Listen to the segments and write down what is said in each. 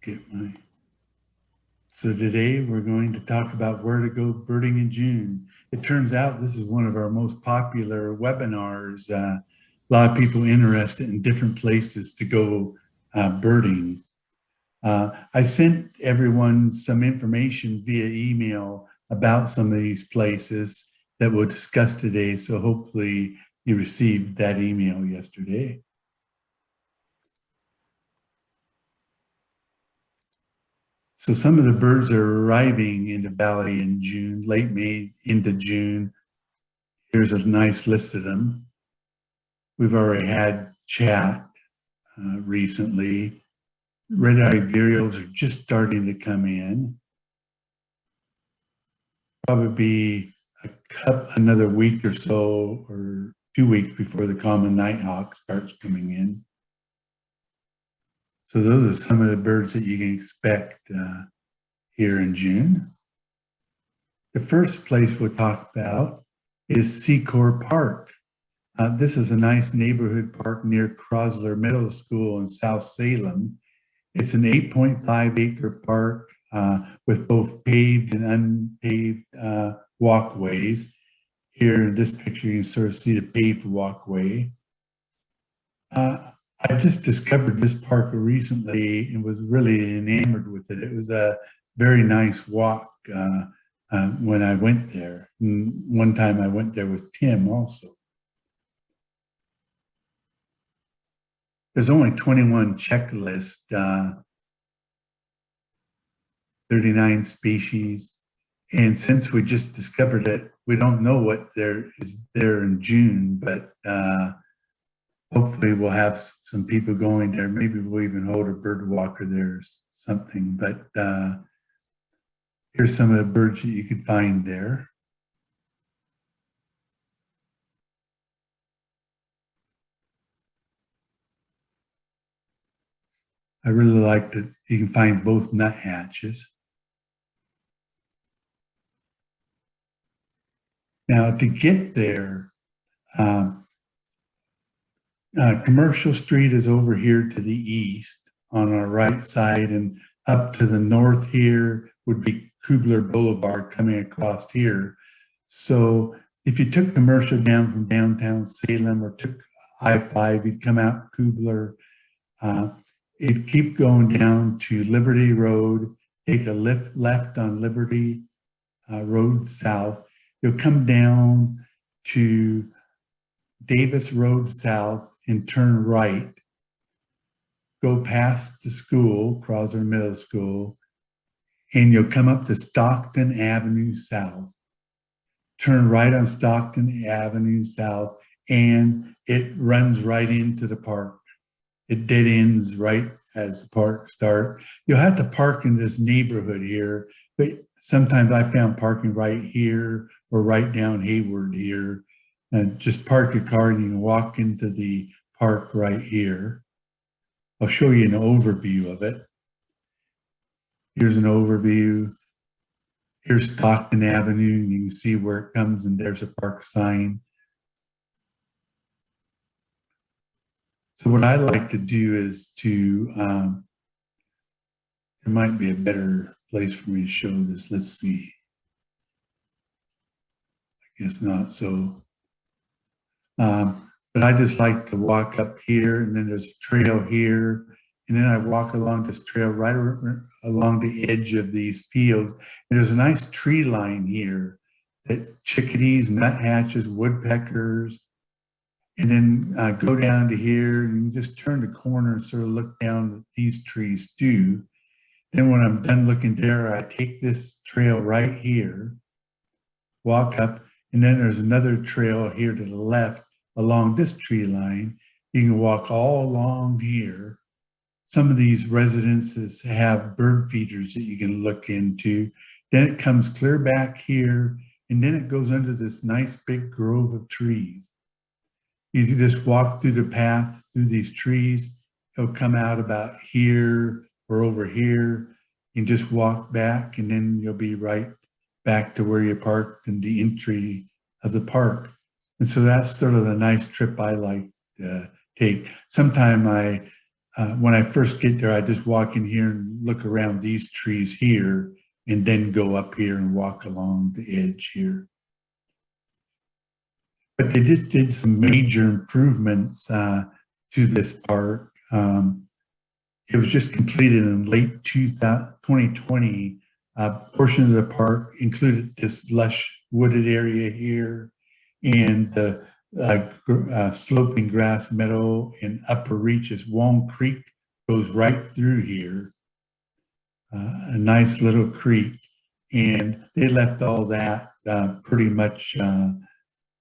Get my. So today we're going to talk about where to go birding in June. It turns out this is one of our most popular webinars. A lot of people interested in different places to go birding. I sent everyone some information via email about some of these places that we'll discuss today. So hopefully you received that email yesterday. So some of the birds are arriving in the valley in June, late May into June. Here's a nice list of them. We've already had chat recently. Red-eyed virals are just starting to come in. Probably another week or so, or 2 weeks before the common nighthawk starts coming in. So those are some of the birds that you can expect here in June. The first place we'll talk about is Secor Park. This is a nice neighborhood park near Crosler Middle School in South Salem. It's an 8.5 acre park with both paved and unpaved walkways. Here in this picture, you can sort of see the paved walkway. I just discovered this park recently and was really enamored with it. It was a very nice walk when I went there. And one time I went there with Tim also. There's only 21 checklist, 39 species. And since we just discovered it, we don't know what there is there in June, but hopefully we'll have some people going there. Maybe we'll even hold a bird walker there or something. But here's some of the birds that you could find there. I really like that you can find both nuthatches. Now to get there, Commercial Street is over here to the east on our right side, and up to the north here would be Kubler Boulevard coming across here. So if you took Commercial down from downtown Salem or took I-5, you'd come out Kubler. It'd keep going down to Liberty Road, take a left on Liberty Road South. You'll come down to Davis Road South and turn right, go past the school, Crosler Middle School, and you'll come up to Stockton Avenue South. Turn right on Stockton Avenue South, and it runs right into the park. It dead ends right as the park starts. You'll have to park in this neighborhood here, but sometimes I found parking right here or right down Hayward here. And just park your car and you can walk into the park right here. I'll show you an overview of it. Here's an overview. Here's Stockton Avenue, and you can see where it comes, and there's a park sign. So what I like to do is to, there might be a better place for me to show this. Let's see. I guess not. So, but I just like to walk up here, and then there's a trail here, and then I walk along this trail right along the edge of these fields. And there's a nice tree line here that chickadees, nuthatches, woodpeckers, and then go down to here and just turn the corner and sort of look down what these trees do. Then when I'm done looking there, I take this trail right here, walk up, and then there's another trail here to the left along this tree line. You can walk all along here. Some of these residences have bird feeders that you can look into. Then it comes clear back here, and then it goes under this nice big grove of trees. You can just walk through the path through these trees. It'll come out about here or over here. You can just walk back, and then you'll be right back to where you parked in the entry of the park. And so that's sort of the nice trip I like to take. Sometime I when I first get there, I just walk in here and look around these trees here, and then go up here and walk along the edge here. But they just did some major improvements to this park. It was just completed in late 2020. A portion of the park included this lush wooded area here and the sloping grass meadow and upper reaches. Wong Creek goes right through here, a nice little creek. And they left all that pretty much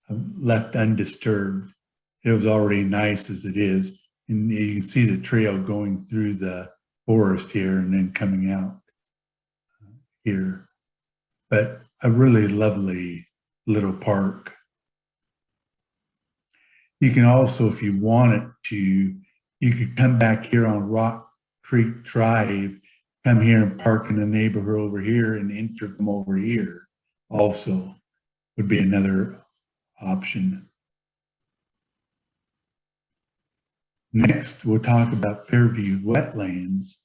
left undisturbed. It was already nice as it is. And you can see the trail going through the forest here and then coming out here. But a really lovely little park. You can also, if you wanted to, you could come back here on Rock Creek Drive, come here and park in the neighborhood over here and enter from over here also would be another option. Next, we'll talk about Fairview Wetlands.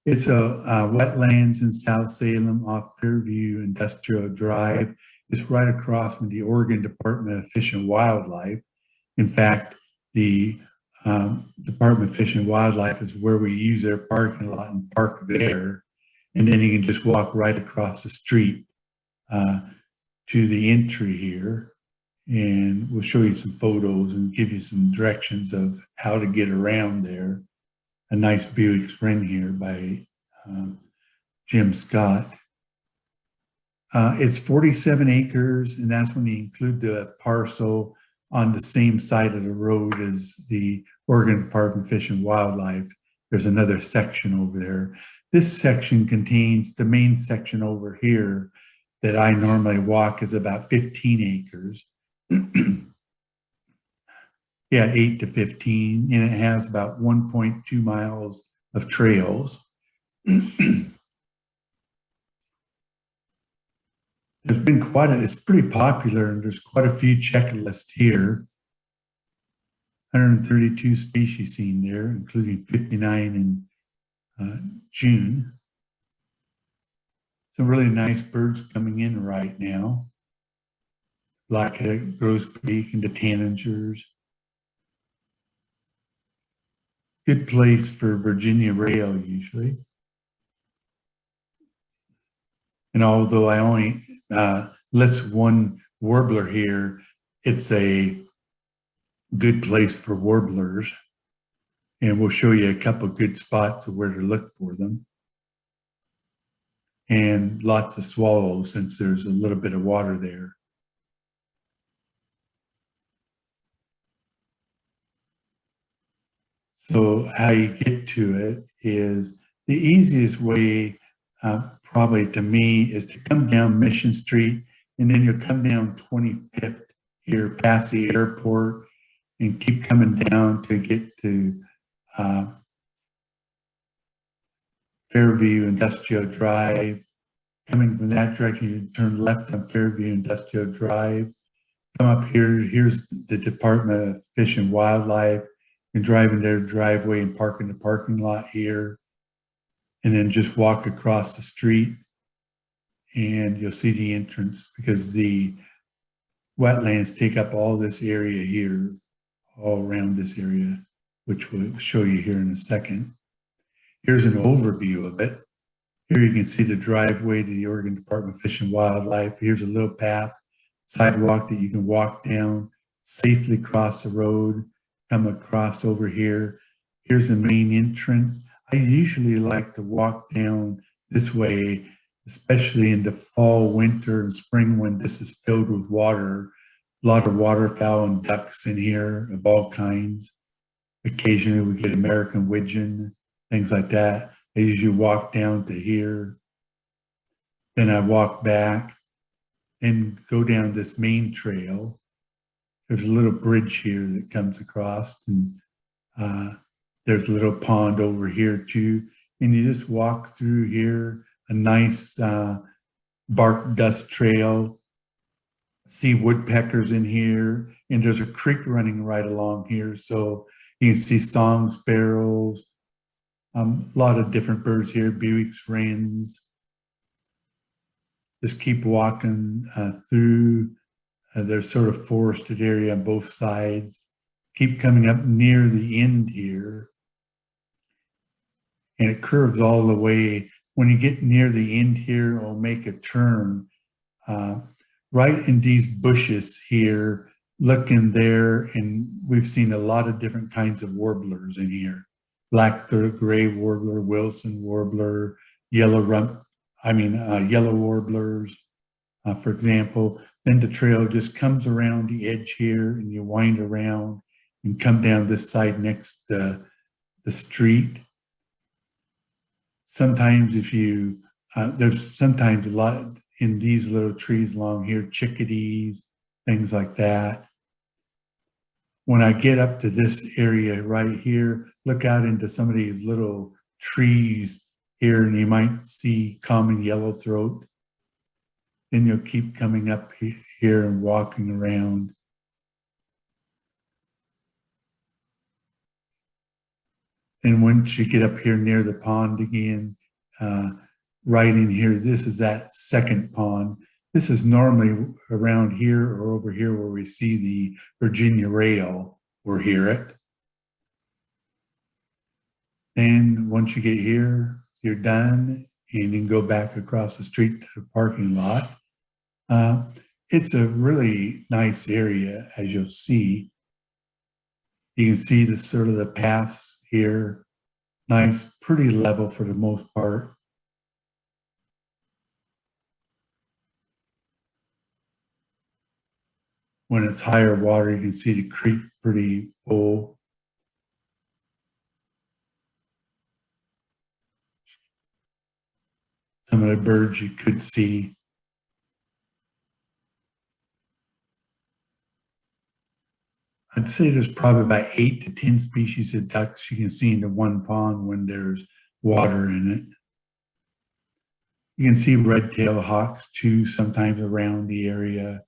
It's a wetlands in South Salem off Fairview Industrial Drive. It's right across from the Oregon Department of Fish and Wildlife. In fact, the Department of Fish and Wildlife is where we use their parking lot and park there. And then you can just walk right across the street to the entry here. And we'll show you some photos and give you some directions of how to get around there. A nice Buick Spring here by Jim Scott. It's 47 acres, and that's when you include the parcel on the same side of the road as the Oregon Department of Fish and Wildlife. There's another section over there. This section contains the main section over here that I normally walk is about 15 acres. Yeah, 8 to 15, and it has about 1.2 miles of trails. There's been it's pretty popular, and there's quite a few checklists here. 132 species seen there, including 59 in June. Some really nice birds coming in right now. Black-headed grosbeak and the tanagers. Good place for Virginia rail usually. And although I only list one warbler here, it's a good place for warblers. And we'll show you a couple of good spots of where to look for them. And lots of swallows since there's a little bit of water there. So how you get to it is the easiest way, probably to me, is to come down Mission Street, and then you'll come down 25th here past the airport and keep coming down to get to Fairview Industrial Drive. Coming from that direction, you turn left on Fairview Industrial Drive. Come up here, here's the Department of Fish and Wildlife. And drive in their driveway and park in the parking lot here. And then just walk across the street and you'll see the entrance, because the wetlands take up all this area here, all around this area, which we'll show you here in a second. Here's an overview of it. Here you can see the driveway to the Oregon Department of Fish and Wildlife. Here's a little path, sidewalk that you can walk down, safely cross the road. Come across over here. Here's the main entrance. I usually like to walk down this way, especially in the fall, winter, and spring when this is filled with water. A lot of waterfowl and ducks in here of all kinds. Occasionally we get American widgeon, things like that. I usually walk down to here. Then I walk back and go down this main trail. There's a little bridge here that comes across, and there's a little pond over here too. And you just walk through here, a nice bark dust trail. See woodpeckers in here, and there's a creek running right along here. So You can see song sparrows, a lot of different birds here, Bewick's wrens. Just keep walking through. There's sort of forested area on both sides. Keep coming up near the end here. And it curves all the way. When you get near the end here, it'll make a turn. Right in these bushes here, look in there, and we've seen a lot of different kinds of warblers in here. Black-throated gray warbler, Wilson warbler, yellow warblers, for example. Then the trail just comes around the edge here, and you wind around and come down this side next to the street. Sometimes if you, there's sometimes a lot in these little trees along here, chickadees, things like that. When I get up to this area right here, look out into some of these little trees here, and you might see common yellowthroat. Then you'll keep coming up here and walking around. And once you get up here near the pond again, right in here, this is that second pond. This is normally around here or over here where we see the Virginia rail or hear it. Then once you get here, you're done, and you can go back across the street to the parking lot. It's a really nice area, as you'll see. You can see the sort of the paths here. Nice, pretty level for the most part. When it's higher water, you can see the creek pretty full. Some of the birds you could see. I'd say there's probably about 8 to 10 species of ducks you can see in the one pond when there's water in it. You can see red-tailed hawks too, sometimes around the area.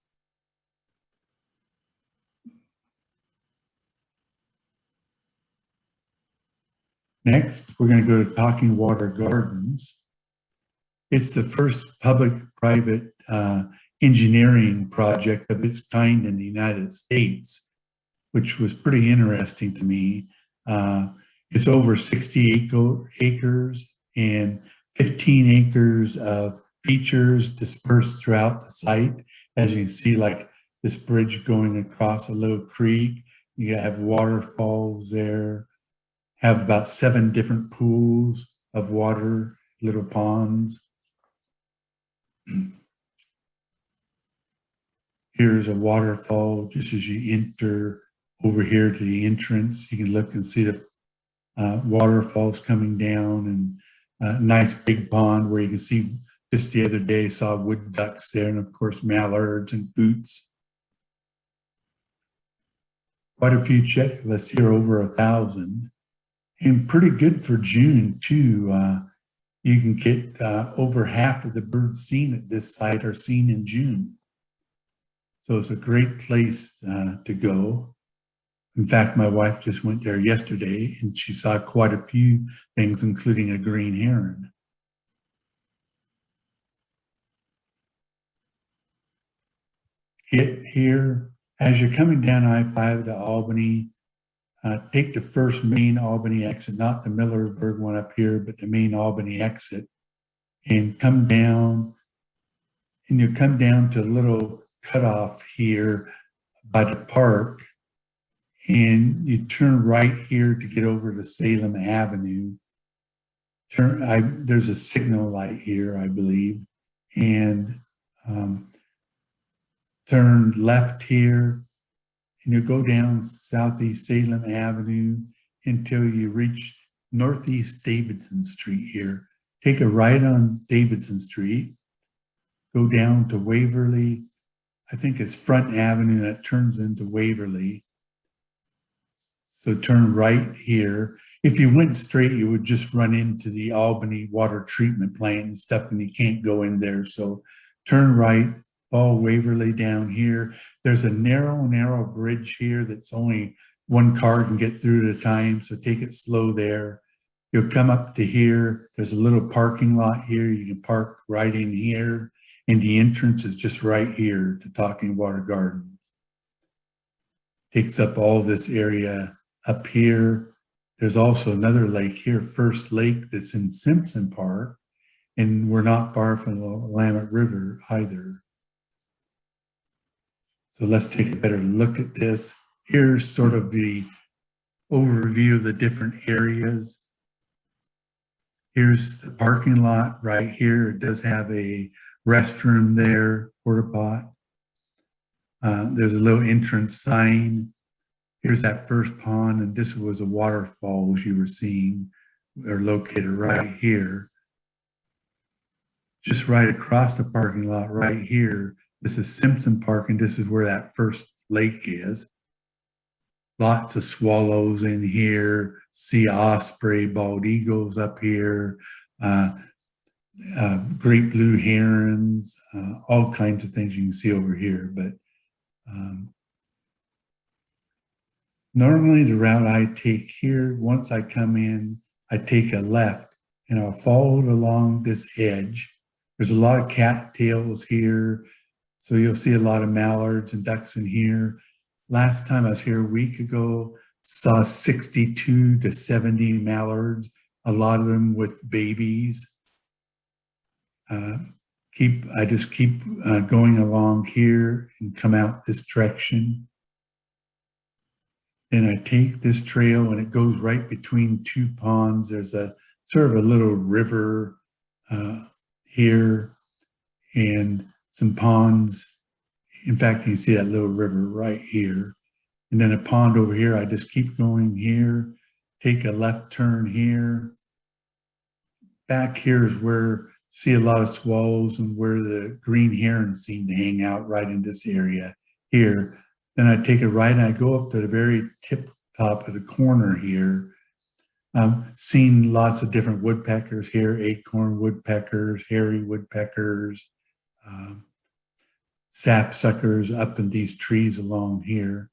Next, we're going to go to Talking Water Gardens. It's the first public-private engineering project of its kind in the United States, which was pretty interesting to me. It's over 60 acres and 15 acres of features dispersed throughout the site. As you can see, like this bridge going across a little creek. You have waterfalls there. Have about 7 different pools of water, little ponds. Here's a waterfall just as you enter over here to the entrance. You can look and see the waterfalls coming down, and a nice big pond where you can see, just the other day, saw wood ducks there, and of course mallards and boots. Quite a few checklists here, over 1,000. And pretty good for June too. You can get over half of the birds seen at this site are seen in June. So it's a great place to go. In fact, my wife just went there yesterday and she saw quite a few things, including a green heron. Get here, as you're coming down I-5 to Albany, take the first main Albany exit, not the Millersburg one up here, but the main Albany exit, and come down, and you come down to a little cutoff here by the park, and you turn right here to get over to Salem Avenue. There's a signal light here, I believe, and turn left here, and you go down Southeast Salem Avenue until you reach Northeast Davidson Street here. Take a right on Davidson Street, go down to Waverly. I think it's Front Avenue that turns into Waverly. So turn right here. If you went straight, you would just run into the Albany water treatment plant and stuff, and you can't go in there. So turn right, follow Waverly down here. There's a narrow bridge here that's only one car can get through at a time, so take it slow there. You'll come up to here. There's a little parking lot here. You can park right in here, and the entrance is just right here to Talking Water Gardens. Takes up all this area up here. There's also another lake here, First Lake, that's in Simpson Park, and we're not far from the Willamette River either. So let's take a better look at this. Here's sort of the overview of the different areas. Here's the parking lot right here. It does have a restroom there, porta pot. There's a little entrance sign. Here's that first pond, and this was a waterfall you were seeing. They're located right here. Just right across the parking lot right here. This is Simpson Park, and this is where that first lake is. Lots of swallows in here, sea osprey, bald eagles up here, great blue herons, all kinds of things you can see over here. But normally the route I take here, once I come in, I take a left and I'll follow it along this edge. There's a lot of cattails here. So you'll see a lot of mallards and ducks in here. Last time I was here a week ago, saw 62 to 70 mallards, a lot of them with babies. I just keep going along here and come out this direction. And I take this trail and it goes right between two ponds. There's a sort of a little river here and some ponds. In fact, you can see that little river right here. And then a pond over here. I just keep going here, take a left turn here. Back here is where see a lot of swallows and where the green herons seem to hang out right in this area here. Then I take a right and I go up to the very tip top of the corner here. Seen lots of different woodpeckers here, acorn woodpeckers, hairy woodpeckers, sapsuckers up in these trees along here.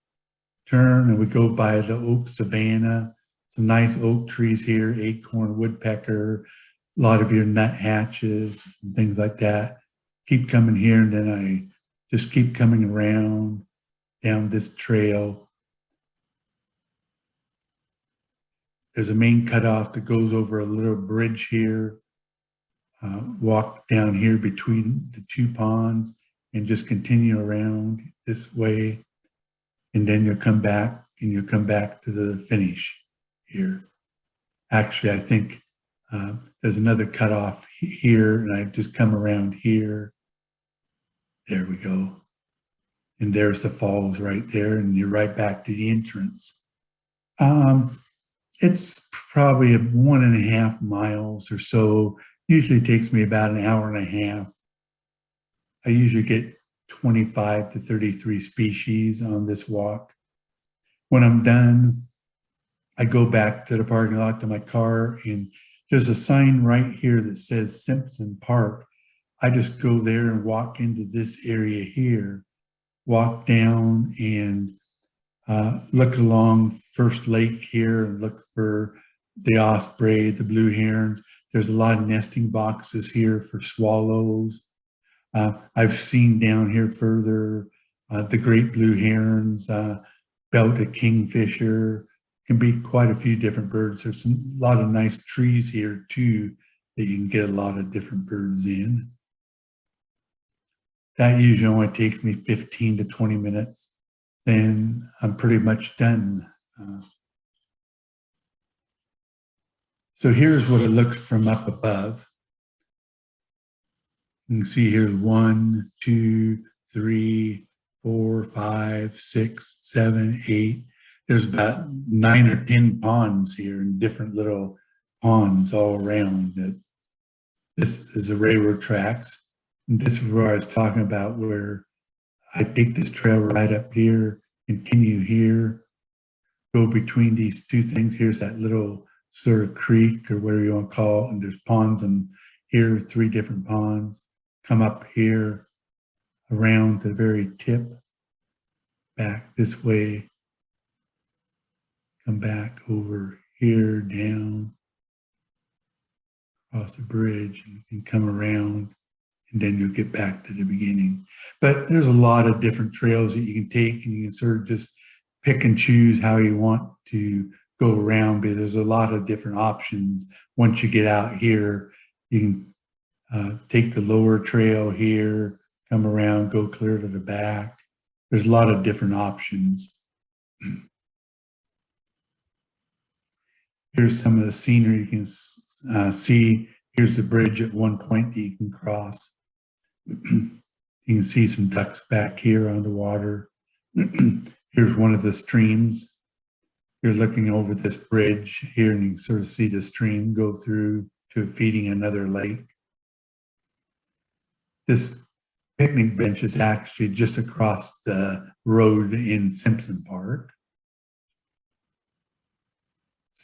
Turn and we go by the oak savanna. Some nice oak trees here, acorn woodpecker, a lot of your nuthatches and things like that. Keep coming here and then I just keep coming around down this trail. There's a main cutoff that goes over a little bridge here. Walk down here between the two ponds and just continue around this way. And then you'll come back and you'll come back to the finish here. Actually, I think there's another cutoff here and I just come around here. There we go. And there's the falls right there and you're right back to the entrance. It's probably 1.5 miles or so. Usually takes me about an hour and a half. I usually get 25 to 33 species on this walk. When I'm done, I go back to the parking lot to my car and there's a sign right here that says Simpson Park. I just go there and walk into this area here, walk down and look along First Lake here and look for the osprey, the blue herons. There's a lot of nesting boxes here for swallows. I've seen down here further the great blue herons, belted kingfisher, can be quite a few different birds. There's a lot of nice trees here too that you can get a lot of different birds in. That usually only takes me 15 to 20 minutes. Then I'm pretty much done. So here's what it looks from up above. You can see here's 1, 2, 3, 4, 5, 6, 7, 8. There's about 9 or 10 ponds here and different little ponds all around. This is the railroad tracks. And this is where I was talking about where I take this trail right up here, continue here, go between these two things. Here's that little sort of creek or whatever you want to call it. And there's ponds and here, 3 different ponds. Come up here around to the very tip, back this way. come back over here, down, across the bridge, and come around, and then you'll get back to the beginning. But there's a lot of different trails that you can take, and you can sort of just pick and choose how you want to go around, because there's a lot of different options. Once you get out here, you can take the lower trail here, come around, go clear to the back. There's a lot of different options. Here's some of the scenery you can see. Here's the bridge at one point that you can cross. You can see some ducks back here on the water. Here's one of the streams. You're looking over this bridge here, and you can sort of see the stream go through to feeding another lake. This picnic bench is actually just across the road in Simpson Park.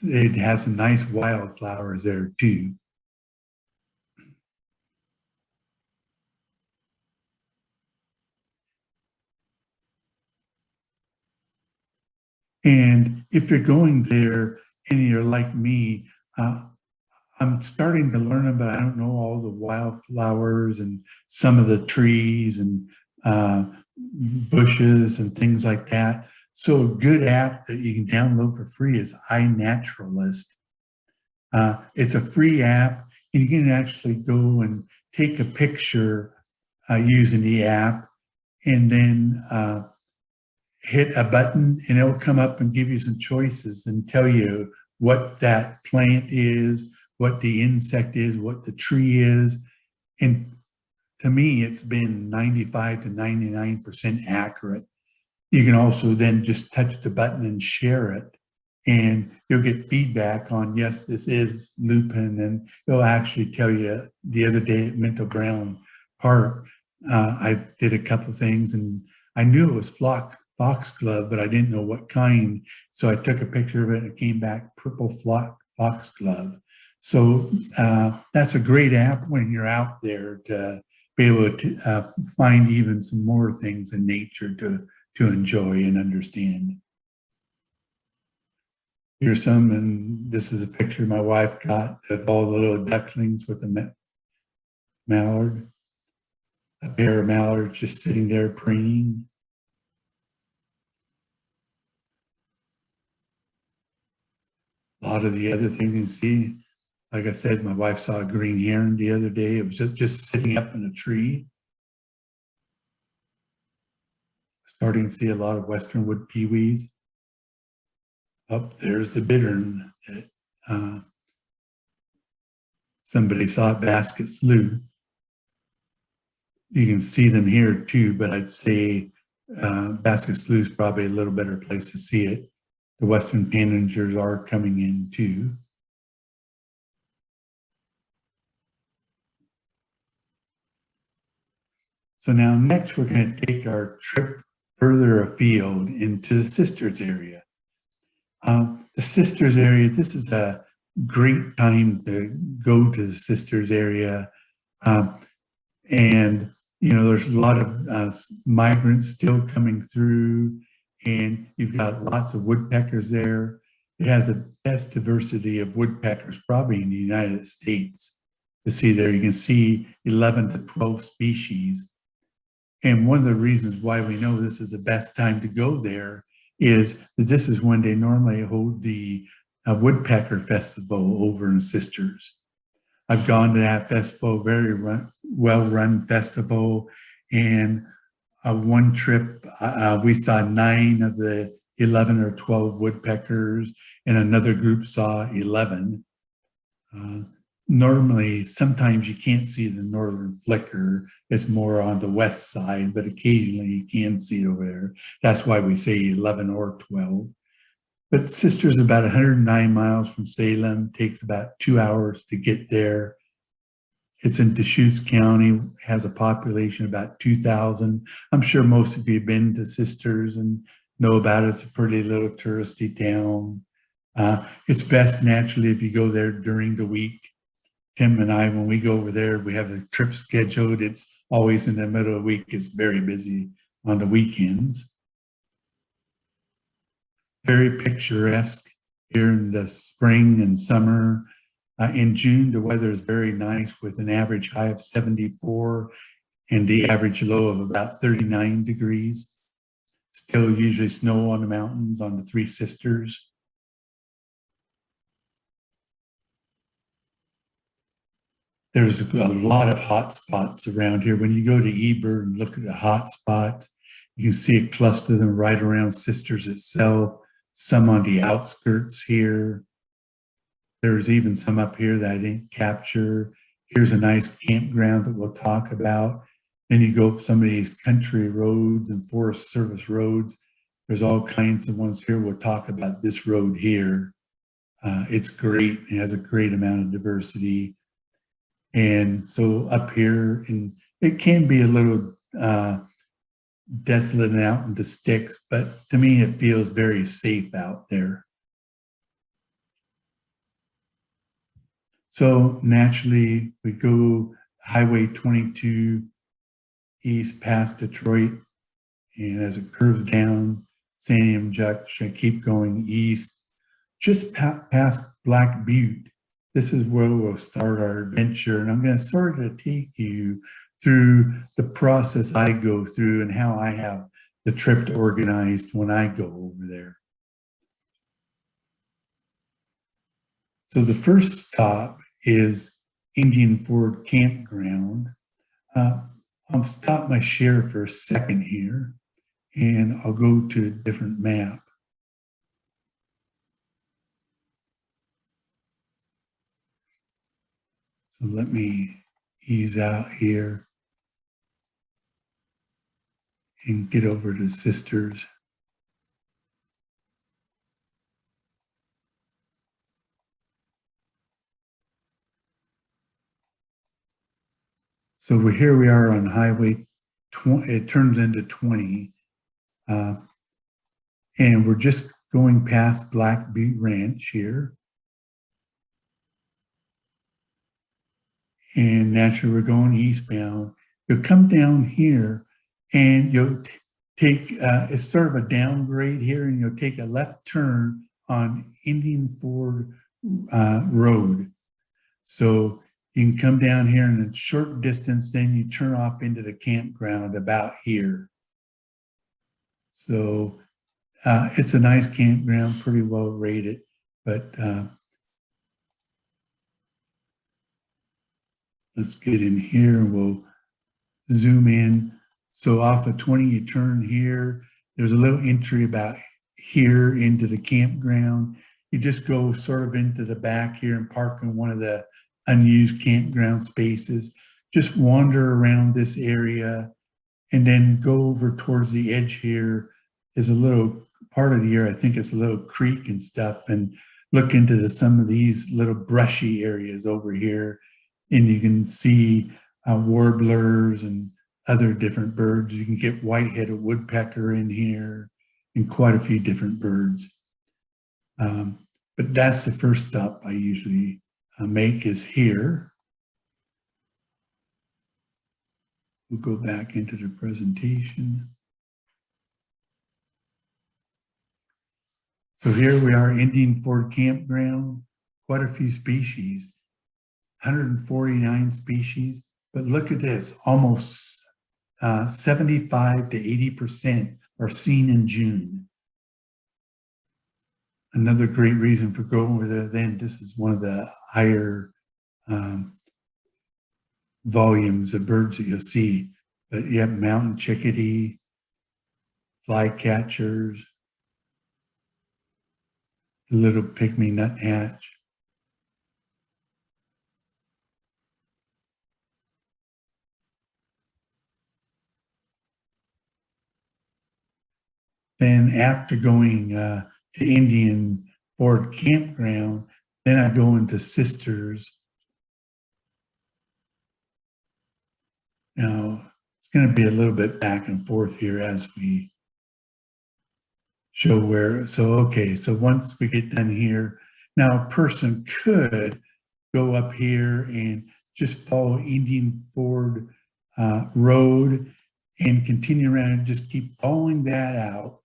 It has some nice wildflowers there too. And if you're going there and you're like me, I'm starting to learn about, I don't know all the wildflowers and some of the trees and bushes and things like that. So a good app that you can download for free is iNaturalist. It's a free app, and you can actually go and take a picture using the app, and then hit a button, and it'll come up and give you some choices and tell you what that plant is, what the insect is, what the tree is. And to me, it's been 95 to 99% accurate. You can also then just touch the button and share it, and you'll get feedback on, yes, this is lupin, and it'll actually tell you. The other day at Minto Brown Park, I did a couple of things, and I knew it was foxglove, but I didn't know what kind. So I took a picture of it, and it came back purple foxglove. So that's a great app when you're out there to be able to find even some more things in nature to enjoy and understand. Here's some, and this is a picture my wife got of all the little ducklings with the mallard. A pair of mallards just sitting there preening. A lot of the other things you can see, like I said, my wife saw a green heron the other day. It was just sitting up in a tree. Starting to see a lot of western wood peewees. Up there's the bittern that somebody saw at Basket Slough. You can see them here too, but I'd say Basket Slough is probably a little better place to see it. The western tanagers are coming in too. So now next we're going to take our trip further afield into the Sisters area. The Sisters area, this is a great time to go to the Sisters area. And, you know, there's a lot of migrants still coming through, and you've got lots of woodpeckers there. It has the best diversity of woodpeckers probably in the United States to see there. You can see 11 to 12 species. And one of the reasons why we know this is the best time to go there is that this is when they normally hold the Woodpecker Festival over in Sisters. I've gone to that festival, very well-run festival, and one trip we saw 9 of the 11 or 12 woodpeckers, and another group saw 11. Normally, sometimes you can't see the northern flicker. It's more on the west side, but occasionally you can see it over there. That's why we say 11 or 12. But Sisters is about 109 miles from Salem, takes about 2 hours to get there. It's in Deschutes County, has a population of about 2,000. I'm sure most of you have been to Sisters and know about it. It's a pretty little touristy town. It's best naturally if you go there during the week. Tim and I, when we go over there, we have a trip scheduled. It's always in the middle of the week. It's very busy on the weekends. Very picturesque. here in the spring and summer. In June, the weather is very nice with an average high of 74 and the average low of about 39 degrees. Still usually snow on the mountains on the Three Sisters. There's a lot of hot spots around here. When you go to Eber and look at the hot spots, you can see a cluster of them right around Sisters itself, some on the outskirts here. There's even some up here that I didn't capture. Here's a nice campground that we'll talk about. Then you go up some of these country roads and Forest Service roads. There's all kinds of ones here. We'll talk about this road here. It's great. It has a great amount of diversity. And so up here, and it can be a little desolate and out in the sticks, but to me, it feels very safe out there. So naturally, we go Highway 22 east past Detroit, and as it curves down, Santiam Junction, keep going east, just past Black Butte. This is where we'll start our adventure, and I'm going to sort of take you through the process I go through and how I have the trip organized when I go over there. So the first stop is Indian Ford Campground. I'll stop my share for a second here, and I'll go to a different map. So let me ease out here and get over to Sisters. So here we are on Highway 20, it turns into 20. And we're just going past Black Butte Ranch here. And naturally we're going eastbound. You'll come down here and you'll take, it's sort of a downgrade here, and you'll take a left turn on Indian Ford Road. So you can come down here in a short distance, then you turn off into the campground about here. So it's a nice campground, pretty well rated, but let's get in here and we'll zoom in. So off of 20, you turn here. There's a little entry about here into the campground. You just go sort of into the back here and park in one of the unused campground spaces. Just wander around this area and then go over towards the edge here. Is a little part of the year, I think it's a little creek and stuff, and look into some of these little brushy areas over here. And you can see warblers and other different birds. You can get white-headed woodpecker in here and quite a few different birds. But that's the first stop I usually make is here. We'll go back into the presentation. So here we are, Indian Ford Campground, quite a few species, 149 species. But look at this, almost 75 to 80% are seen in June. Another great reason for going over there, then this is one of the higher volumes of birds that you'll see. But you have mountain chickadee, flycatchers, little pygmy nuthatch. Then after going to Indian Ford Campground, then I go into Sisters. Now, it's going to be a little bit back and forth here as we show where. So, okay, so once we get done here, now a person could go up here and just follow Indian Ford Road and continue around and just keep following that out.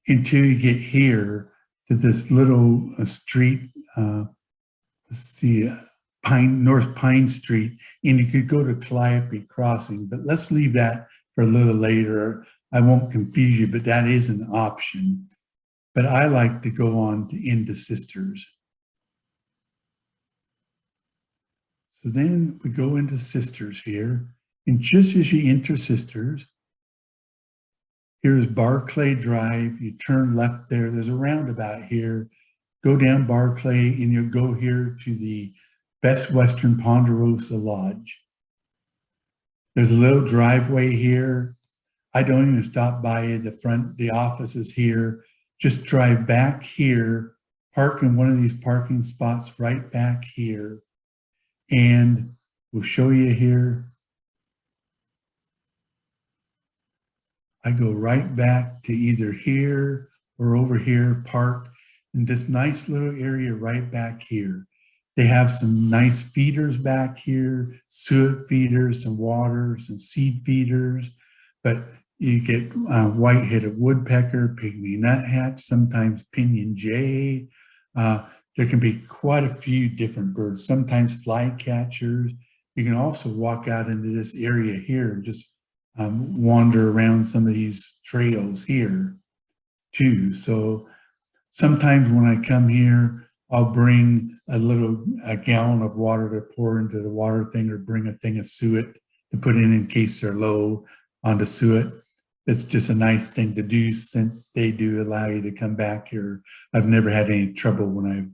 until you get here to this little street, let's see, North Pine Street, and you could go to Calliope Crossing, but let's leave that for a little later. I won't confuse you, but that is an option. But I like to go on into Sisters. So then we go into Sisters here, and just as you enter Sisters, here's Barclay Drive. You turn left there. There's a roundabout here. Go down Barclay, and you'll go here to the Best Western Ponderosa Lodge. There's a little driveway here. I don't even stop by the office is here. Just drive back here, park in one of these parking spots right back here, and we'll show you here. I go right back to either here or over here, park in this nice little area right back here. They have some nice feeders back here, suet feeders, some water, some seed feeders, but you get white-headed woodpecker, pygmy nuthatch, sometimes pinyon jay. There can be quite a few different birds, sometimes flycatchers. You can also walk out into this area here and just wander around some of these trails here too. So sometimes when I come here, I'll bring a gallon of water to pour into the water thing, or bring a thing of suet to put in case they're low on the suet. It's just a nice thing to do since they do allow you to come back here. I've never had any trouble when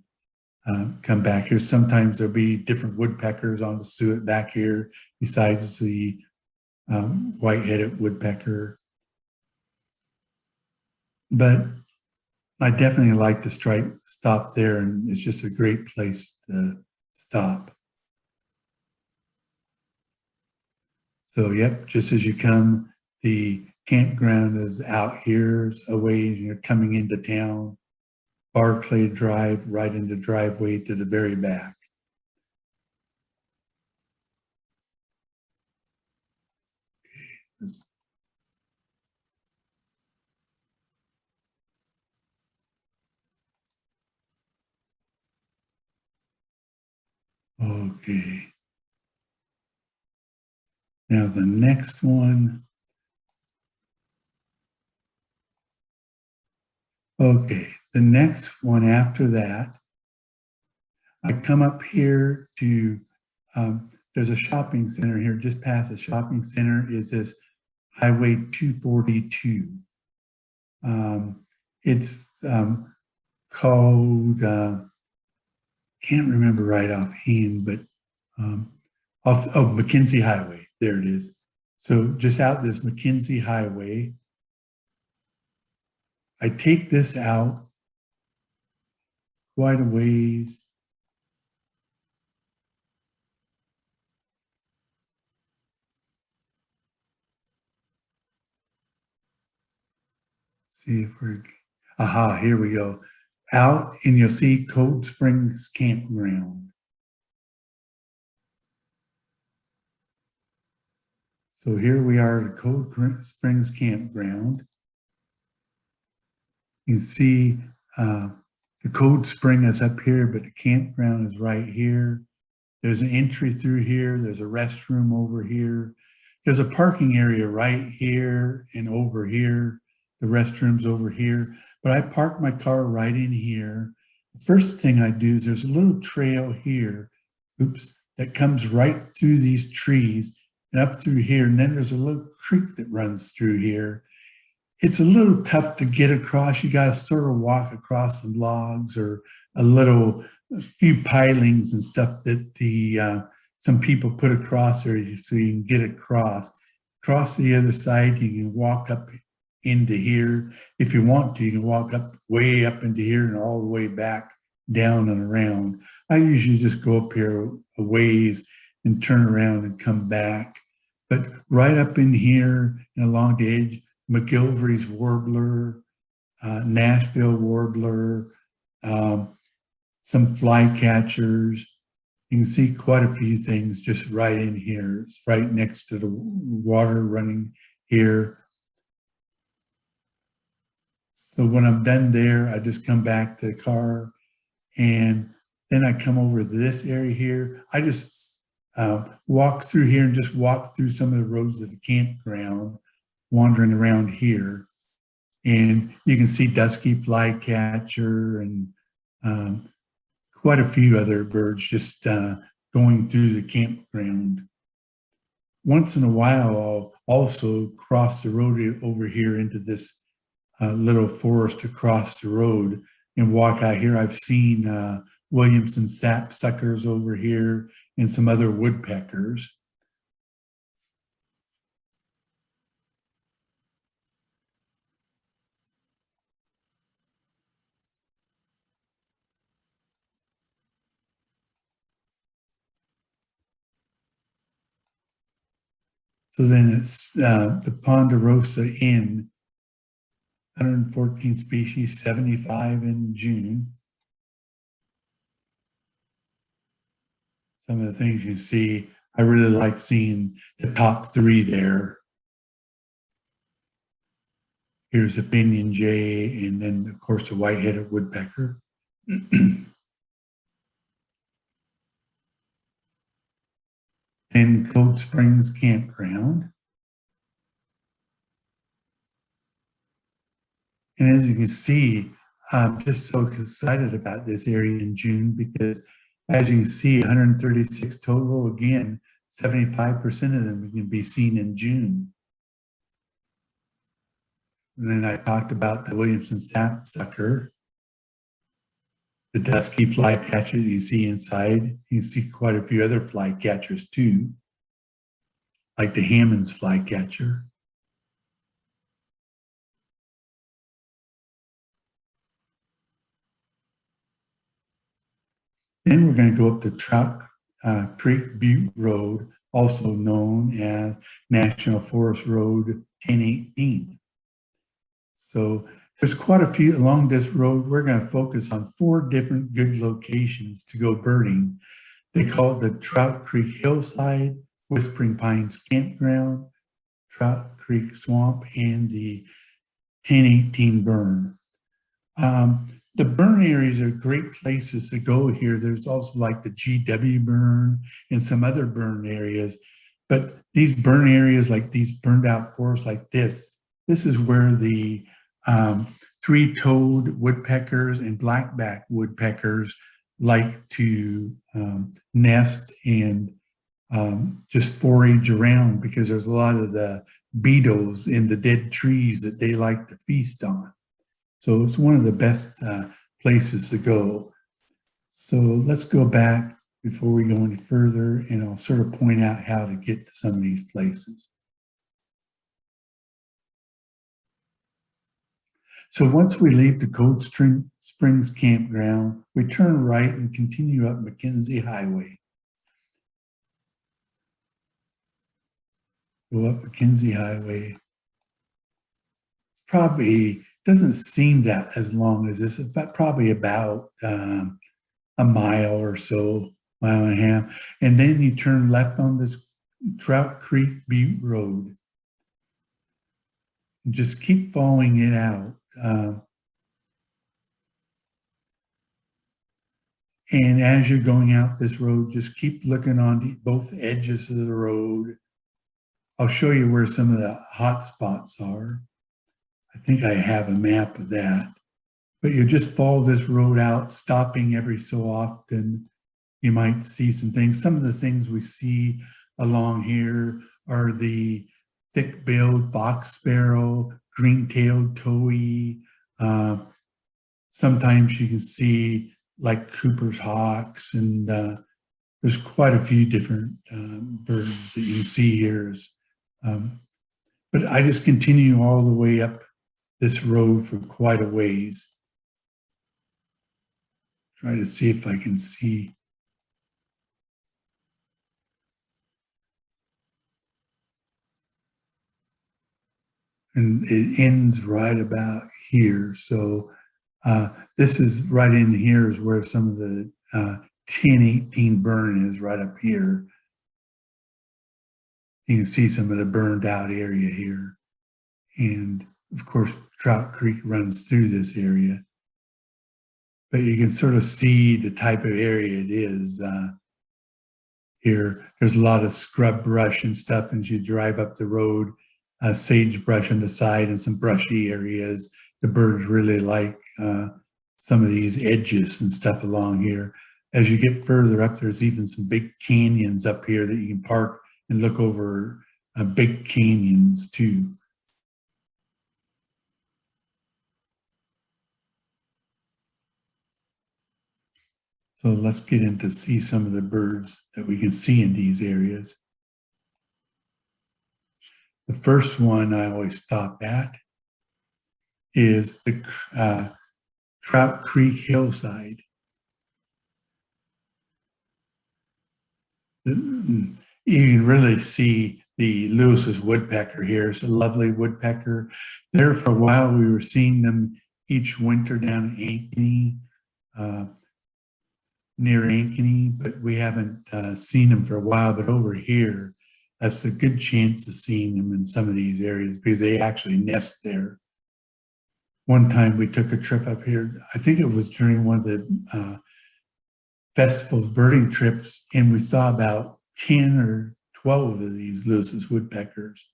I've come back here. Sometimes there'll be different woodpeckers on the suet back here besides the white-headed woodpecker. But I definitely like to stop there, and it's just a great place to stop. So, yep, just as you come, the campground is out here a ways. You're coming into town, Barclay Drive, right into driveway to the very back. Okay. Now the next one. Okay, the next one after that, I come up here to, there's a shopping center here. Just past the shopping center is this Highway 242. It's called, can't remember right offhand, but McKenzie Highway, there it is. So just out this McKenzie Highway, I take this out quite a ways. See if we're, aha, here we go. Out, and you'll see Cold Springs Campground. So here we are at Cold Springs Campground. You can see the Cold Spring is up here, but the campground is right here. There's an entry through here. There's a restroom over here. There's a parking area right here and over here. The restroom's over here. But I park my car right in here. The first thing I do is there's a little trail here, oops, that comes right through these trees and up through here. And then there's a little creek that runs through here. It's a little tough to get across. You got to sort of walk across some logs or a few pilings and stuff that some people put across there so you can get across. Across the other side, you can walk up into here. If you want to, you can walk up way up into here and all the way back down and around. I usually just go up here a ways and turn around and come back. But right up in here and along the edge, McGilvery's warbler, Nashville warbler, some flycatchers. You can see quite a few things just right in here. It's right next to the water running here. So when I'm done there, I just come back to the car, and then I come over to this area here. I just walk through here and just walk through some of the roads of the campground, wandering around here. And you can see dusky flycatcher and quite a few other birds just going through the campground. Once in a while, I'll also cross the road over here into this little forest across the road and walk out here. I've seen Williamson sapsuckers over here and some other woodpeckers. So then it's the Ponderosa Inn, 114 species, 75 in June. Some of the things you see, I really like seeing the top three there. Here's a pinyon jay, and then of course the white-headed woodpecker. And Cold Springs Campground. And as you can see, I'm just so excited about this area in June because as you can see, 136 total, again, 75% of them can be seen in June. And then I talked about the Williamson sapsucker, the dusky flycatcher that you see inside. You can see quite a few other flycatchers too, like the Hammond's flycatcher. Then we're going to go up to Trout Creek Butte Road, also known as National Forest Road 1018. So there's quite a few along this road. We're going to focus on 4 different good locations to go birding. They call it the Trout Creek Hillside, Whispering Pines Campground, Trout Creek Swamp, and the 1018 Burn. The burn areas are great places to go here. There's also like the GW burn and some other burn areas. But these burn areas, like these burned out forests like this is where the 3-toed woodpeckers and blackback woodpeckers like to nest and just forage around, because there's a lot of the beetles in the dead trees that they like to feast on. So it's one of the best places to go. So let's go back before we go any further, and I'll sort of point out how to get to some of these places. So once we leave the Cold Springs Campground, we turn right and continue up McKenzie Highway. Go up McKenzie Highway. It's probably, doesn't seem that as long as this, but probably about a mile or so, mile and a half. And then you turn left on this Trout Creek Butte Road. And just keep following it out. And as you're going out this road, just keep looking on both edges of the road. I'll show you where some of the hot spots are. I think I have a map of that. But you just follow this road out, stopping every so often. You might see some things. Some of the things we see along here are the thick-billed fox sparrow, green-tailed towhee. Sometimes you can see like Cooper's hawks, and there's quite a few different birds that you can see here. But I just continue all the way up this road for quite a ways. Try to see if I can see. And it ends right about here. So this is right in here is where some of the 1018 burn is, right up here. You can see some of the burned out area here. And of course, Trout Creek runs through this area. But you can sort of see the type of area it is here. There's a lot of scrub brush and stuff as you drive up the road, sagebrush on the side and some brushy areas. The birds really like some of these edges and stuff along here. As you get further up, there's even some big canyons up here that you can park and look over big canyons too. So let's get in to see some of the birds that we can see in these areas. The first one I always stop at is the Trout Creek Hillside. You can really see the Lewis's woodpecker here. It's a lovely woodpecker. There for a while, we were seeing them each winter down in Ankeny, near Ankeny, but we haven't seen them for a while. But over here, that's a good chance of seeing them in some of these areas because they actually nest there. One time we took a trip up here, I think it was during one of the festival's birding trips, and we saw about 10 or 12 of these Lewis's woodpeckers.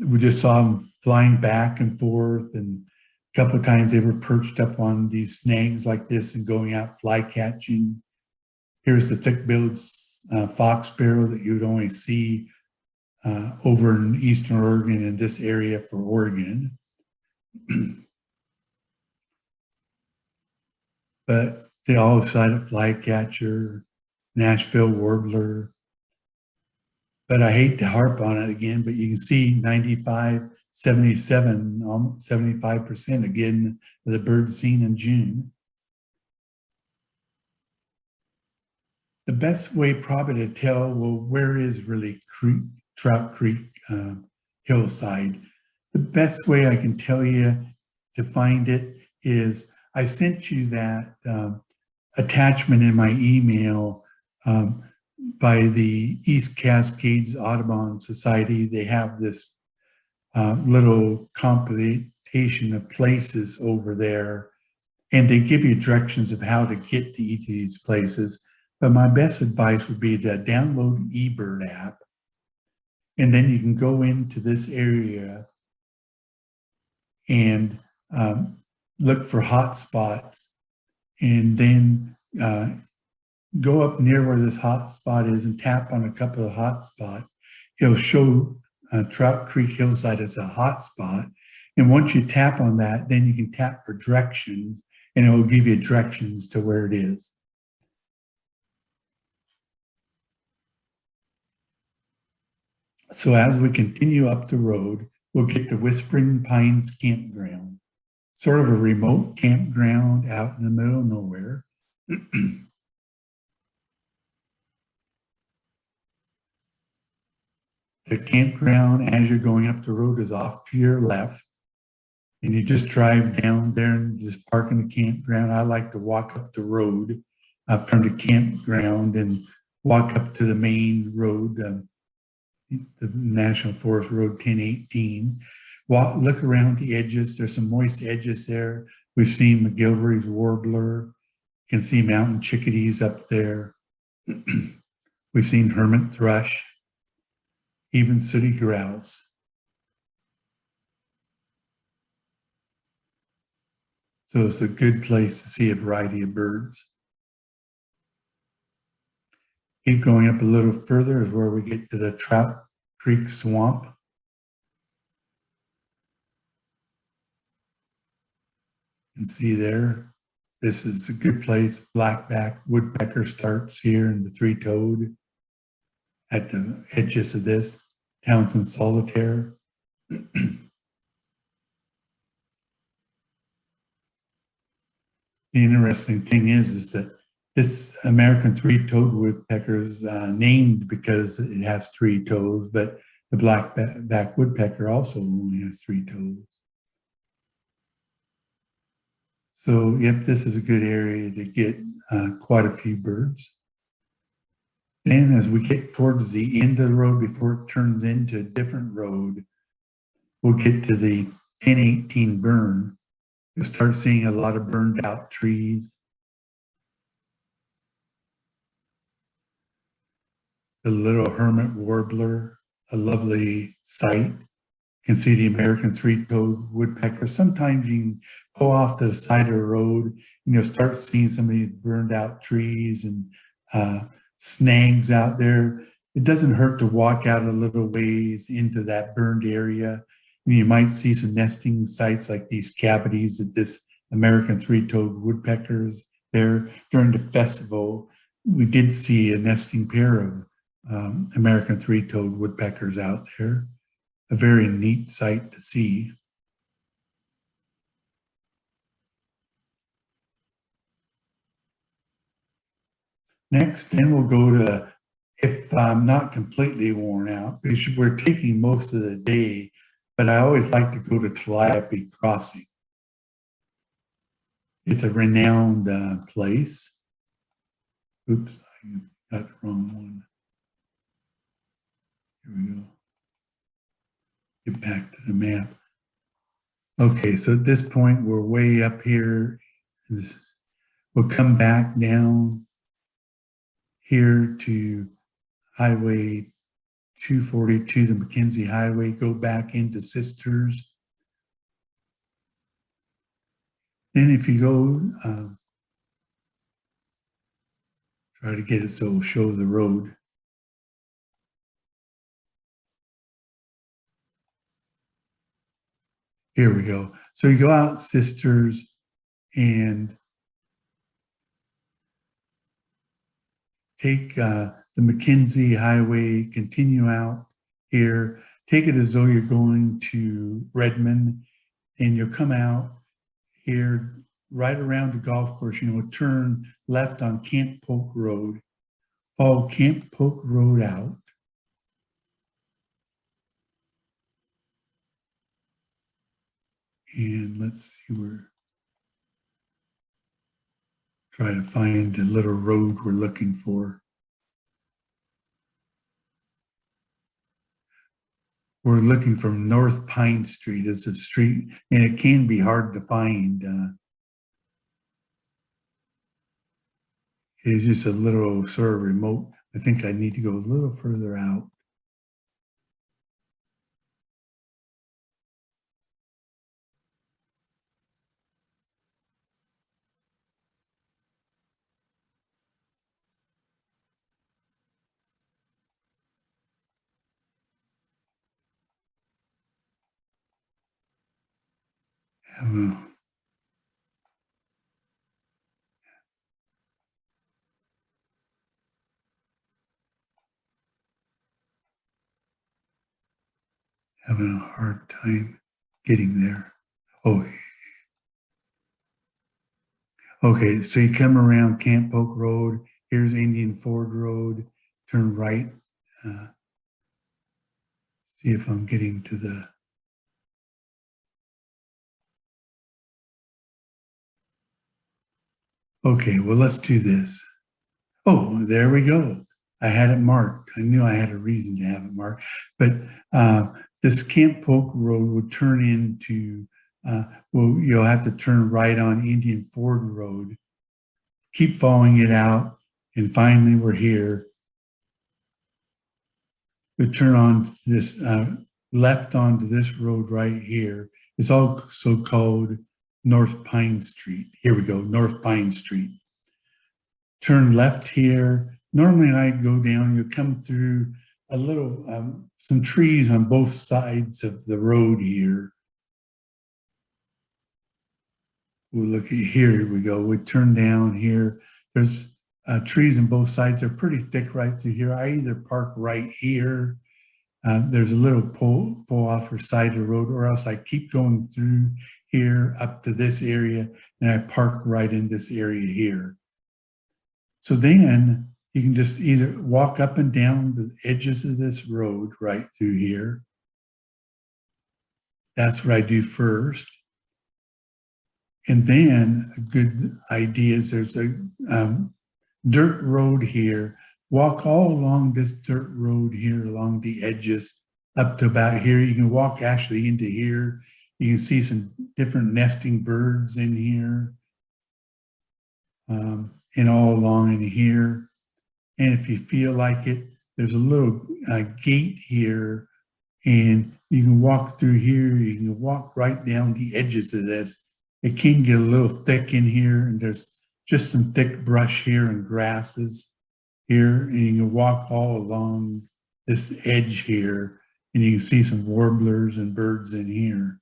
We just saw them flying back and forth, and a couple of times they were perched up on these snags like this and going out fly catching. Here's the thick-billed fox sparrow that you would only see over in eastern Oregon in this area for Oregon. But they all sided flycatcher, Nashville warbler. But I hate to harp on it again, but you can see 95, 77, almost 75% again of the birds seen in June. The best way probably to tell, well, where is really Trout Creek Hillside? The best way I can tell you to find it is I sent you that attachment in my email by the East Cascades Audubon Society. They have this little compilation of places over there, and they give you directions of how to get to each of these places. But my best advice would be to download eBird app, and then you can go into this area and look for hot spots, and then go up near where this hot spot is and tap on a couple of hot spots. It'll show Trout Creek Hillside as a hot spot. And once you tap on that, then you can tap for directions, and it will give you directions to where it is. So as we continue up the road, we'll get to Whispering Pines Campground, sort of a remote campground out in the middle of nowhere. The campground, as you're going up the road, is off to your left. And you just drive down there and just park in the campground. I like to walk up the road from the campground and walk up to the main road, the National Forest Road 1018. Look around the edges. There's some moist edges there. We've seen McGilvery's warbler. You can see mountain chickadees up there. We've seen hermit thrush, even sooty grouse. So it's a good place to see a variety of birds. Keep going up a little further is where we get to the Trout Creek Swamp. You can see there, this is a good place. Blackback woodpecker starts here in the three-toed at the edges of this. Townsend solitaire. The interesting thing is that this American three-toed woodpecker is named because it has three toes, but the blackback woodpecker also only has three toes. So, yep, this is a good area to get quite a few birds. Then as we get towards the end of the road before it turns into a different road, we'll get to the 1018 burn. You'll start seeing a lot of burned out trees. The little hermit warbler, a lovely sight. You can see the American three-toed woodpecker. Sometimes you can go off to the side of the road and you'll start seeing some of these burned out trees and snags out there. It doesn't hurt to walk out a little ways into that burned area. And you might see some nesting sites like these cavities that this American three-toed woodpeckers there. During the festival, we did see a nesting pair of American three-toed woodpeckers out there. A very neat sight to see. Next, then we'll go to, if I'm not completely worn out, because we're taking most of the day, but I always like to go to Calliope Crossing. It's a renowned place. Oops, I got the wrong one. Here we go. Get back to the map. Okay, so at this point, we're way up here. We'll come back down here to Highway 242, the McKenzie Highway, go back into Sisters. Then if you go, try to get it so it'll show the road. Here we go. So you go out Sisters and take the McKenzie Highway, continue out here, take it as though you're going to Redmond, and you'll come out here right around the golf course. You know, turn left on Camp Polk Road, follow Camp Polk Road out. And let's see where, try to find the little road we're looking for. We're looking for North Pine Street as a street, and it can be hard to find. It's just a little sort of remote. I think I need to go a little further out. Having a hard time getting there. Oh, okay. So you come around Camp Polk Road. Here's Indian Ford Road. Turn right. See if I'm getting to the. Okay, well, let's do this. Oh, there we go. I had it marked. I knew I had a reason to have it marked. But this Camp Polk Road would turn into, well, you'll have to turn right on Indian Ford Road. Keep following it out, and finally we're here. We turn on this, left onto this road right here. It's also called North Pine Street. Here we go, North Pine Street. Turn left here. Normally I go down, you come through a little, some trees on both sides of the road here. We'll look at here we go. We turn down here. There's trees on both sides. They're pretty thick right through here. I either park right here. There's a little pull off or side of the road, or else I keep going through here up to this area and I park right in this area here. So then you can just either walk up and down the edges of this road right through here. That's what I do first. And then a good idea is there's a dirt road here. Walk all along this dirt road here along the edges up to about here. You can walk actually into here You can see some different nesting birds in here, and all along in here. And if you feel like it, there's a little gate here, and you can walk through here. You can walk right down the edges of this. It can get a little thick in here, and there's just some thick brush here and grasses here, and you can walk all along this edge here, and you can see some warblers and birds in here.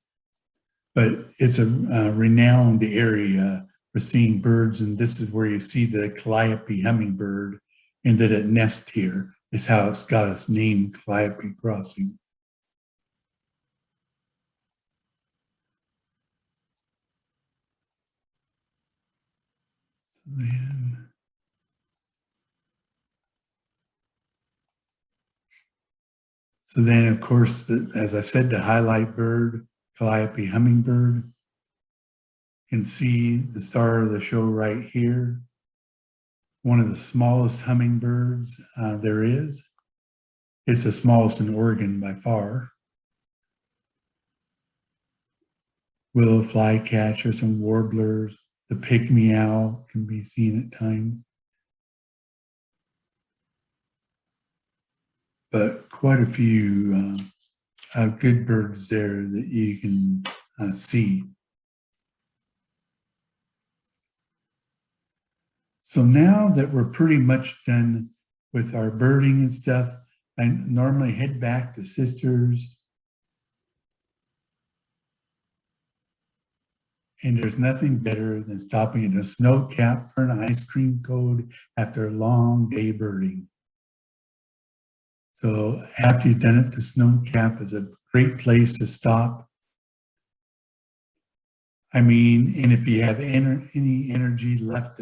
But it's a renowned area for seeing birds, and this is where you see the Calliope Hummingbird, and that it nests here. Is how it's got its name, Calliope Crossing. So then, of course, as I said, the highlight bird, Calliope Hummingbird. You can see the star of the show right here. One of the smallest hummingbirds there is. It's the smallest in Oregon by far. Willow flycatchers and warblers. The pygmy owl can be seen at times. But quite a few good birds there that you can see. So now that we're pretty much done with our birding and stuff, I normally head back to Sisters. And there's nothing better than stopping at a snow cap for an ice cream cone after a long day birding. So after you've done it, the snow cap is a great place to stop. I mean, and if you have any energy left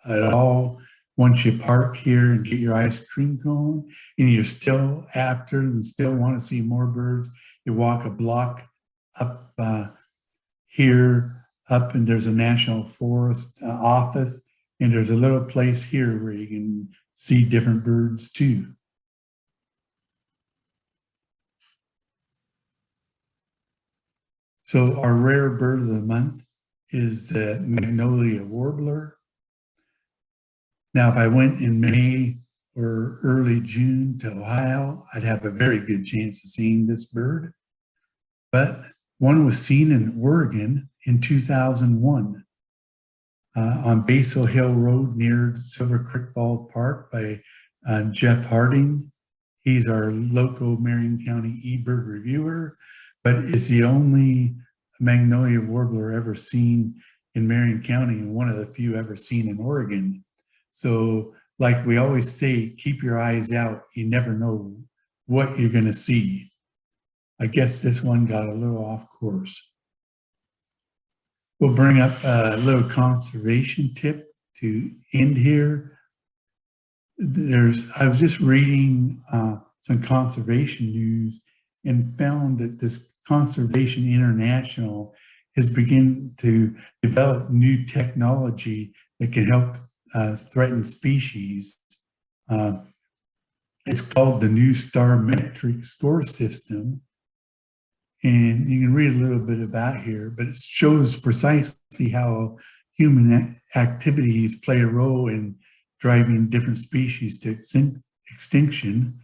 at all, once you park here and get your ice cream cone, and you're still after and still want to see more birds, you walk a block up here, up, and there's a National Forest office, and there's a little place here where you can see different birds too. So our rare bird of the month is the Magnolia Warbler. Now, if I went in May or early June to Ohio, I'd have a very good chance of seeing this bird. But one was seen in Oregon in 2001 on Basil Hill Road near Silver Creek Falls Park by Jeff Harding. He's our local Marion County eBird reviewer, but is the only Magnolia Warbler ever seen in Marion County and one of the few ever seen in Oregon. So like we always say, keep your eyes out. You never know what you're going to see. I guess this one got a little off course. We'll bring up a little conservation tip to end here. I was just reading some conservation news and found that this Conservation International has begun to develop new technology that can help threatened species. It's called the New Star Metric Score System. And you can read a little bit about here, but it shows precisely how human activities play a role in driving different species to extinction.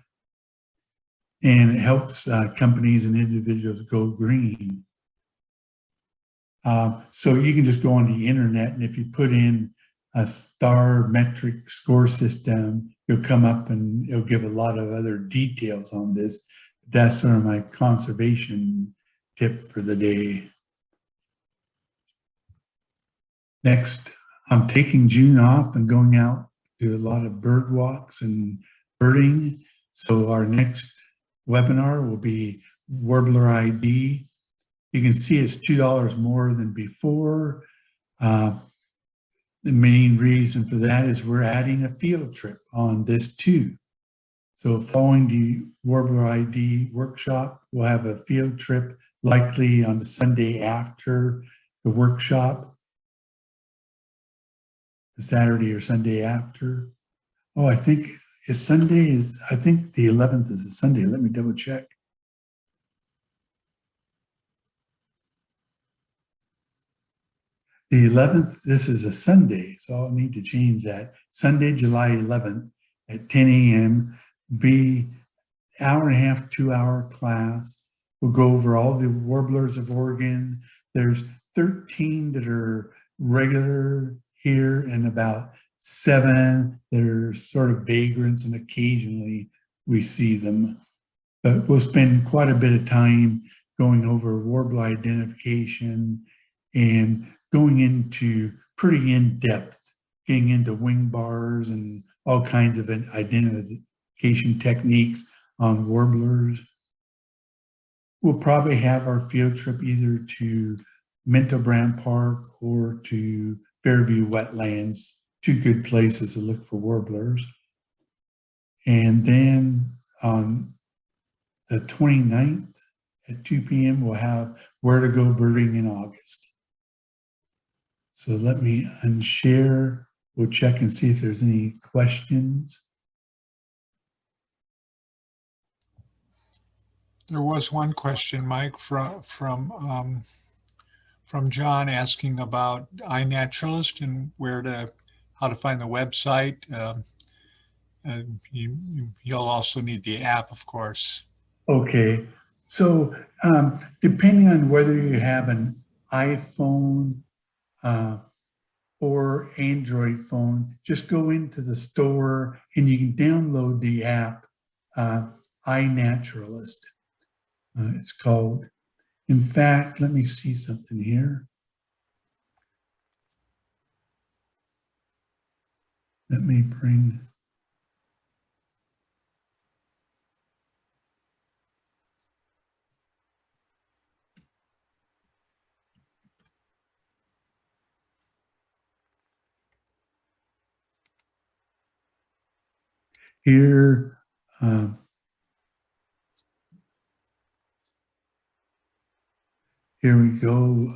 And it helps companies and individuals go green. So you can just go on the internet, and if you put in a star metric score system, you'll come up and it'll give a lot of other details on this. That's sort of my conservation tip for the day. Next, I'm taking June off and going out to a lot of bird walks and birding. So our next webinar will be Warbler ID. You can see it's $2 more than before. The main reason for that is we're adding a field trip on this too. So following the Warbler ID workshop, we'll have a field trip likely on the Sunday after the workshop, the Saturday or Sunday after. Oh, I think it's Sunday I think the 11th is a Sunday. Let me double check. The 11th, this is a Sunday, so I'll need to change that. Sunday, July 11th at 10 a.m. Be hour and a half, 2-hour class. We'll go over all the warblers of Oregon. There's 13 that are regular here and about 7 that are sort of vagrants, and occasionally we see them. But we'll spend quite a bit of time going over warbler identification and going into pretty in-depth, getting into wing bars and all kinds of identification techniques on warblers. We'll probably have our field trip either to Minto Brand Park or to Fairview Wetlands, 2 good places to look for warblers. And then on the 29th at 2 p.m., we'll have Where to Go Birding in August. So let me unshare. We'll check and see if there's any questions. There was one question, Mike, from John asking about iNaturalist and how to find the website. You'll also need the app, of course. Okay, so depending on whether you have an iPhone or Android phone, just go into the store and you can download the app iNaturalist. It's called. In fact, let me see something here. Let me bring. Here, here we go.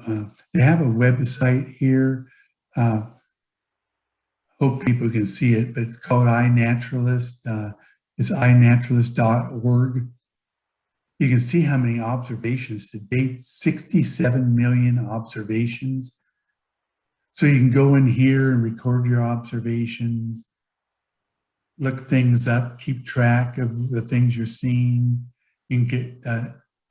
They have a website here. Hope people can see it, but it's called iNaturalist. It's iNaturalist.org. You can see how many observations to date, 67 million observations. So you can go in here and record your observations, look things up, keep track of the things you're seeing. You can get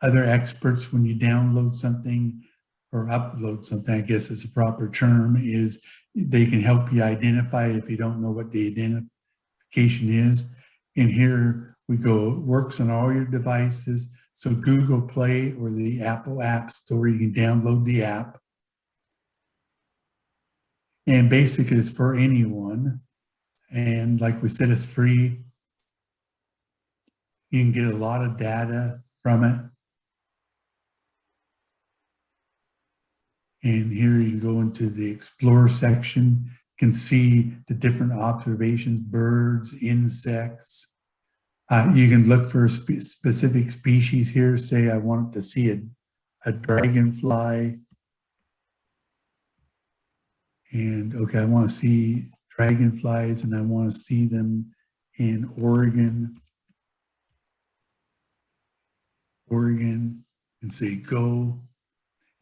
other experts when you download something or upload something, I guess is a proper term, is they can help you identify if you don't know what the identification is. And here we go, it works on all your devices. So Google Play or the Apple App Store, you can download the app. And basically it's for anyone. And like we said, it's free. You can get a lot of data from it. And here you go into the Explore section, you can see the different observations, birds, insects. You can look for a specific species here. Say I want to see a dragonfly. And okay, I want to see dragonflies and I want to see them in Oregon. Oregon, and say go.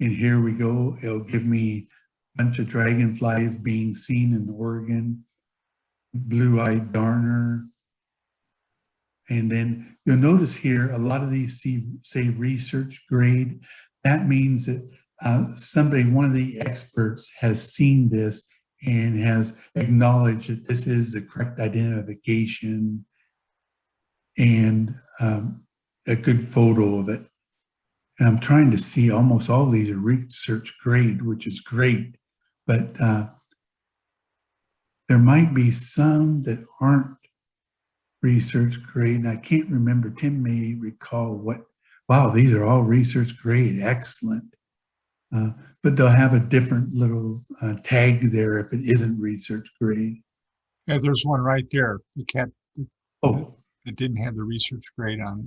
And here we go. It'll give me a bunch of dragonflies being seen in Oregon, blue-eyed darner. And then you'll notice here, a lot of these say research grade. That means that one of the experts has seen this and has acknowledged that this is the correct identification and a good photo of it. And I'm trying to see, almost all of these are research grade, which is great, but there might be some that aren't research grade. And I can't remember, Tim may recall what, wow, these are all research grade, excellent. But they'll have a different little tag there if it isn't research grade. Yeah, there's one right there. You can't. Oh, it didn't have the research grade on it.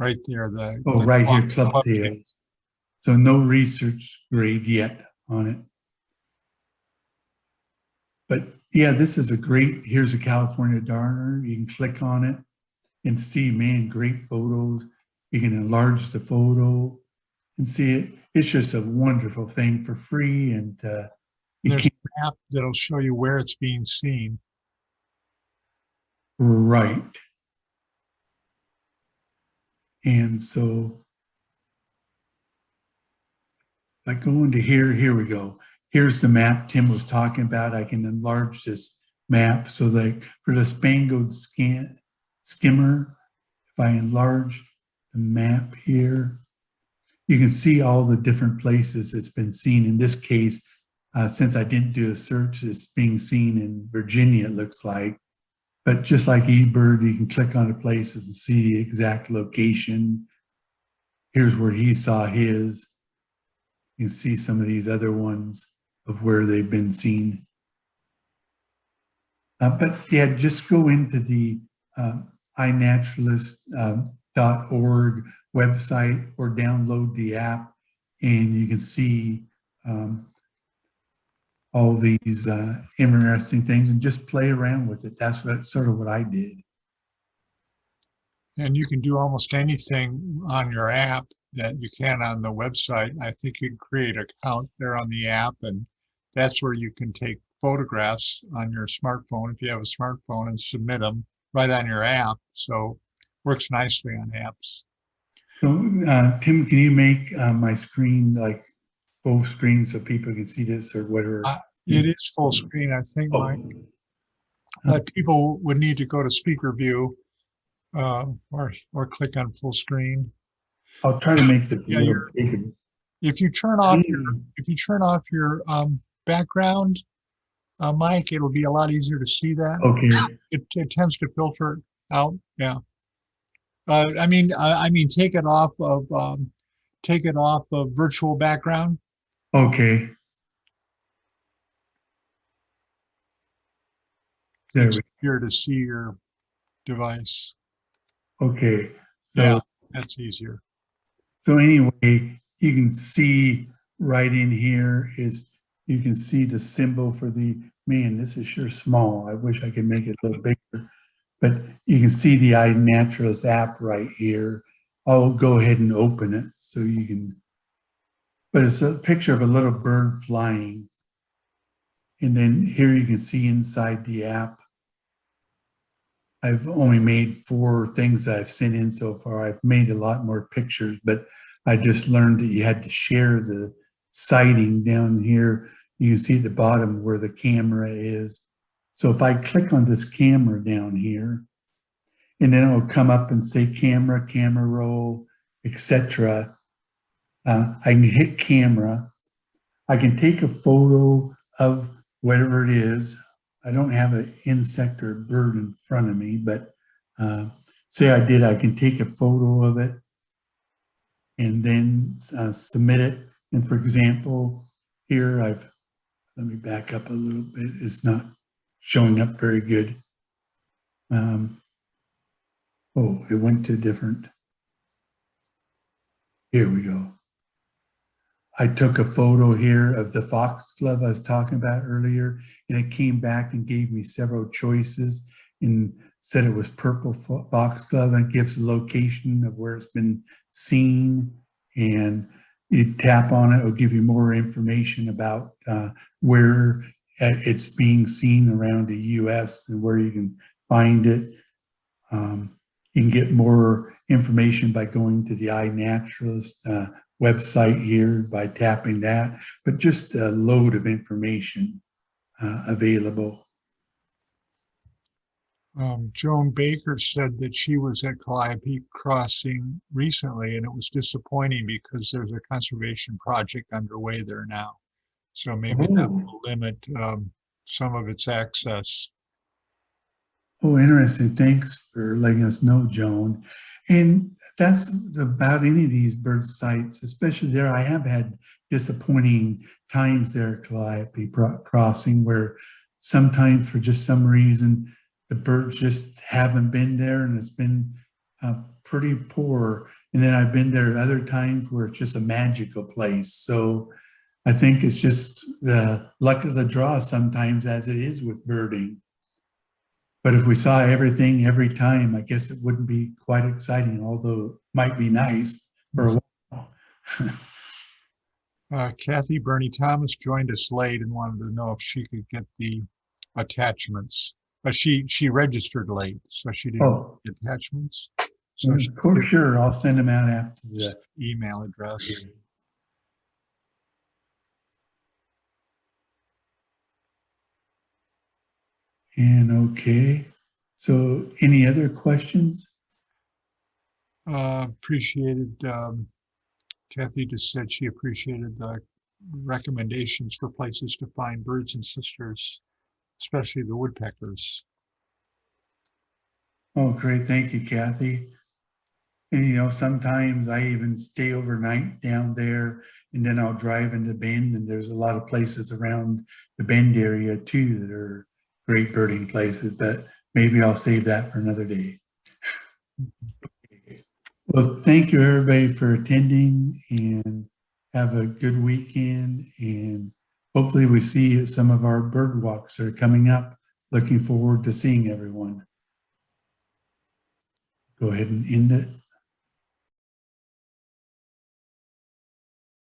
Right there, right here, club tails. So no research grade yet on it. But yeah, this is a great, here's a California darner. You can click on it and see, man, great photos. You can enlarge the photo and see it. it's just a wonderful thing for free, and you There's can't an app that'll show you where it's being seen. write. And so if I go into here we go. Here's the map Tim was talking about. I can enlarge this map so that for the spangled skimmer, if I enlarge the map here, you can see all the different places it's been seen. In this case, since I didn't do a search, it's being seen in Virginia, it looks like. But just like eBird, you can click on the places and see the exact location. Here's where he saw his. You can see some of these other ones of where they've been seen. But yeah, just go into the iNaturalist.org website or download the app, and you can see all these interesting things and just play around with it. That's sort of what I did. And you can do almost anything on your app that you can on the website. I think you can create an account there on the app, and that's where you can take photographs on your smartphone if you have a smartphone and submit them right on your app. So works nicely on apps. So Tim, can you make my screen like full screen so people can see this or whatever? It is full screen, I think, Mike. But people would need to go to speaker view or click on full screen. I'll try to make this a Yeah, little bigger. if you turn off your background, Mike, it'll be a lot easier to see that. Okay. It tends to filter out. Yeah. I mean, take it off of virtual background. Okay. There It's we easier to see your device. Okay. So, Yeah, that's easier. so anyway, you can see right in here is you can see the symbol for the man. This is sure small. I wish I could make it a little bigger, but you can see the iNaturalist app right here. I'll go ahead and open it so you can. But it's a picture of a little bird flying, and then here you can see inside the app. I've only made 4 things I've sent in so far. I've made a lot more pictures, but I just learned that you had to share the sighting down here. You can see at the bottom where the camera is. So if I click on this camera down here, and then it'll come up and say camera, camera roll, etc. I can hit camera. I can take a photo of whatever it is. I don't have an insect or bird in front of me, but say I did, I can take a photo of it and then submit it. And for example, here let me back up a little bit. It's not showing up very good. Oh, it went to different. Here we go. I took a photo here of the foxglove I was talking about earlier, and it came back and gave me several choices and said it was purple foxglove, and it gives the location of where it's been seen. And you tap on it, it'll give you more information about where it's being seen around the US and where you can find it. You can get more information by going to the iNaturalist website here by tapping that, but just a load of information available. Joan Baker said that she was at Calliope Crossing recently, and it was disappointing because there's a conservation project underway there now. So maybe that will limit some of its access. Oh, interesting. Thanks for letting us know, Joan. And that's about any of these bird sites, especially there. I have had disappointing times there at Calliope Crossing where sometimes for just some reason, the birds just haven't been there and it's been pretty poor. And then I've been there other times where it's just a magical place. So I think it's just the luck of the draw sometimes, as it is with birding. But if we saw everything every time, I guess it wouldn't be quite exciting, although it might be nice for a while. Kathy Bernie Thomas joined us late and wanted to know if she could get the attachments. She registered late, so she didn't Oh, get the attachments. So she for sure. I'll send them out after the email address. And okay. So any other questions? Appreciated, Kathy just said she appreciated the recommendations for places to find birds and sisters, especially the woodpeckers. Oh, great. Thank you, Kathy. And you know, sometimes I even stay overnight down there and then I'll drive into Bend, and there's a lot of places around the Bend area too that are great birding places, but maybe I'll save that for another day. Well, thank you everybody for attending, and have a good weekend, and hopefully we see some of our bird walks that are coming up. Looking forward to seeing everyone. Go ahead and end it.